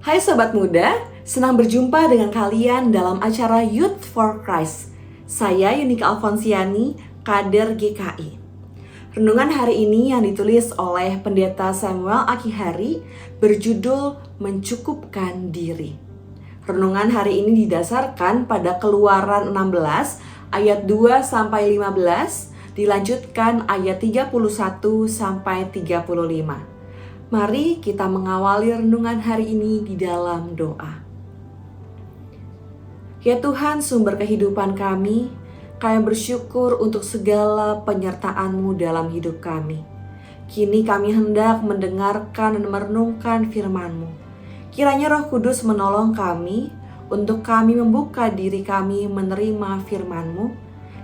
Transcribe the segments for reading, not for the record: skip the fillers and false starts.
Hai Sobat Muda, senang berjumpa dengan kalian dalam acara Youth for Christ. Saya Yunika Alfonsiani, kader GKI. Renungan hari ini yang ditulis oleh Pendeta Samuel Akihari berjudul Mencukupkan Diri. Renungan hari ini didasarkan pada Keluaran 16 ayat 2-15, dilanjutkan ayat 31 sampai 35. Mari kita mengawali renungan hari ini di dalam doa. Ya Tuhan, sumber kehidupan kami bersyukur untuk segala penyertaan-Mu dalam hidup kami. Kini kami hendak mendengarkan dan merenungkan firman-Mu. Kiranya Roh Kudus menolong kami untuk kami membuka diri kami menerima firman-Mu,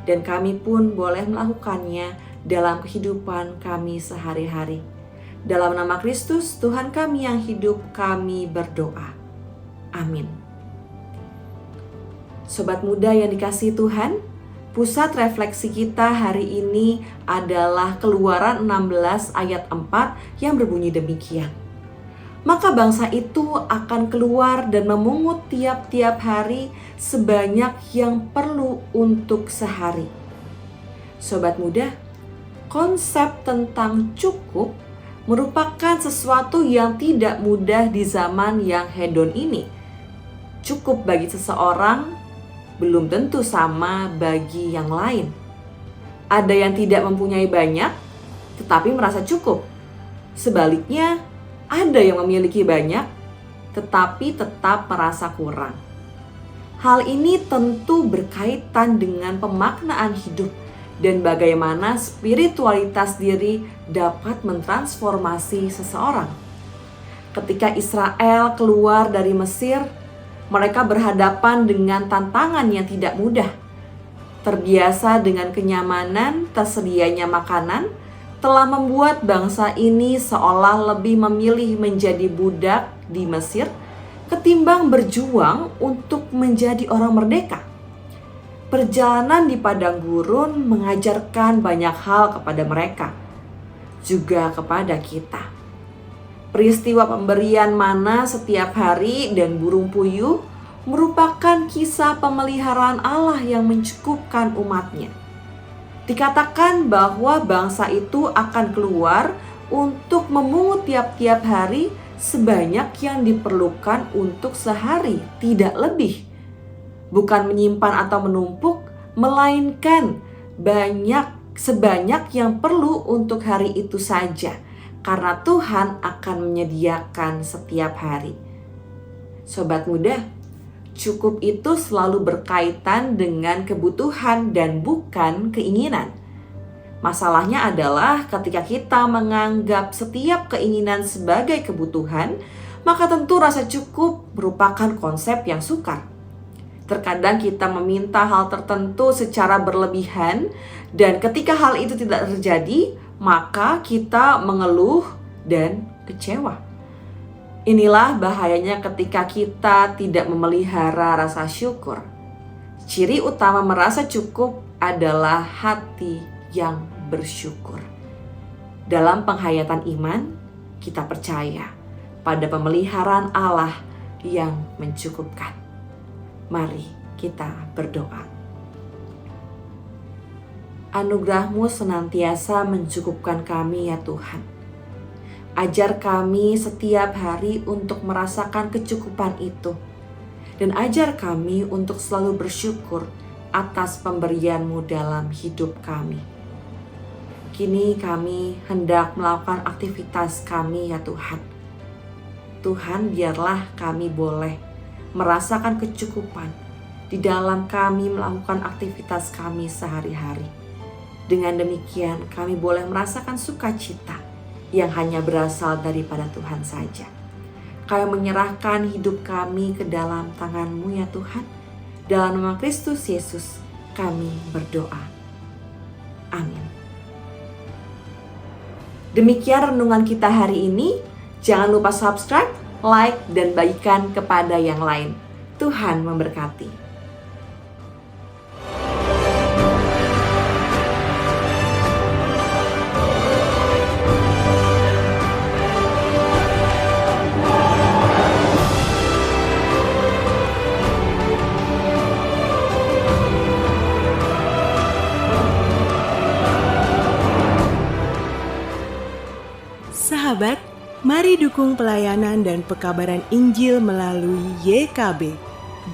dan kami pun boleh melakukannya dalam kehidupan kami sehari-hari. Dalam nama Kristus, Tuhan kami yang hidup, kami berdoa. Amin. Sobat muda yang dikasihi Tuhan, pusat refleksi kita hari ini adalah Keluaran 16 ayat 4 yang berbunyi demikian. Maka bangsa itu akan keluar dan memungut tiap-tiap hari sebanyak yang perlu untuk sehari. Sobat muda, konsep tentang cukup merupakan sesuatu yang tidak mudah di zaman yang hedon ini. Cukup bagi seseorang belum tentu sama bagi yang lain. Ada yang tidak mempunyai banyak tetapi merasa cukup. Sebaliknya, ada yang memiliki banyak tetapi tetap merasa kurang. Hal ini tentu berkaitan dengan pemaknaan hidup dan bagaimana spiritualitas diri dapat mentransformasi seseorang. Ketika Israel keluar dari Mesir, mereka berhadapan dengan tantangan yang tidak mudah. Terbiasa dengan kenyamanan, tersedianya makanan, telah membuat bangsa ini seolah lebih memilih menjadi budak di Mesir ketimbang berjuang untuk menjadi orang merdeka. Perjalanan di padang gurun mengajarkan banyak hal kepada mereka, juga kepada kita. Peristiwa pemberian mana setiap hari dan burung puyuh merupakan kisah pemeliharaan Allah yang mencukupkan umatnya. Dikatakan bahwa bangsa itu akan keluar untuk memungut tiap-tiap hari sebanyak yang diperlukan untuk sehari, tidak lebih. Bukan menyimpan atau menumpuk, melainkan sebanyak yang perlu untuk hari itu saja, karena Tuhan akan menyediakan setiap hari. Sobat muda, cukup itu selalu berkaitan dengan kebutuhan dan bukan keinginan. Masalahnya adalah ketika kita menganggap setiap keinginan sebagai kebutuhan, maka tentu rasa cukup merupakan konsep yang sukar. Terkadang kita meminta hal tertentu secara berlebihan, dan ketika hal itu tidak terjadi, maka kita mengeluh dan kecewa. Inilah bahayanya ketika kita tidak memelihara rasa syukur. Ciri utama merasa cukup adalah hati yang bersyukur. Dalam penghayatan iman, kita percaya pada pemeliharaan Allah yang mencukupkan. Mari kita berdoa. Anugerah-Mu senantiasa mencukupkan kami ya Tuhan. Ajar kami setiap hari untuk merasakan kecukupan itu. Dan ajar kami untuk selalu bersyukur atas pemberian-Mu dalam hidup kami. Kini kami hendak melakukan aktivitas kami ya Tuhan. Tuhan, biarlah kami boleh merasakan kecukupan di dalam kami melakukan aktivitas kami sehari-hari. Dengan demikian kami boleh merasakan sukacita yang hanya berasal daripada Tuhan saja. Kami menyerahkan hidup kami ke dalam tangan-Mu ya Tuhan. Dalam nama Kristus Yesus kami berdoa. Amin. Demikian renungan kita hari ini. Jangan lupa subscribe, like, dan bagikan kepada yang lain. Tuhan memberkati. Sahabat, mari dukung pelayanan dan pekabaran Injil melalui YKB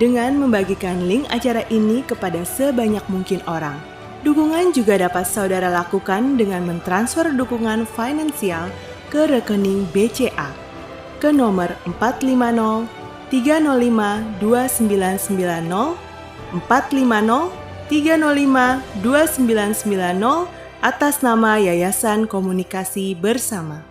dengan membagikan link acara ini kepada sebanyak mungkin orang. Dukungan juga dapat saudara lakukan dengan mentransfer dukungan finansial ke rekening BCA ke nomor 450 305 2990 450 305 2990 atas nama Yayasan Komunikasi Bersama.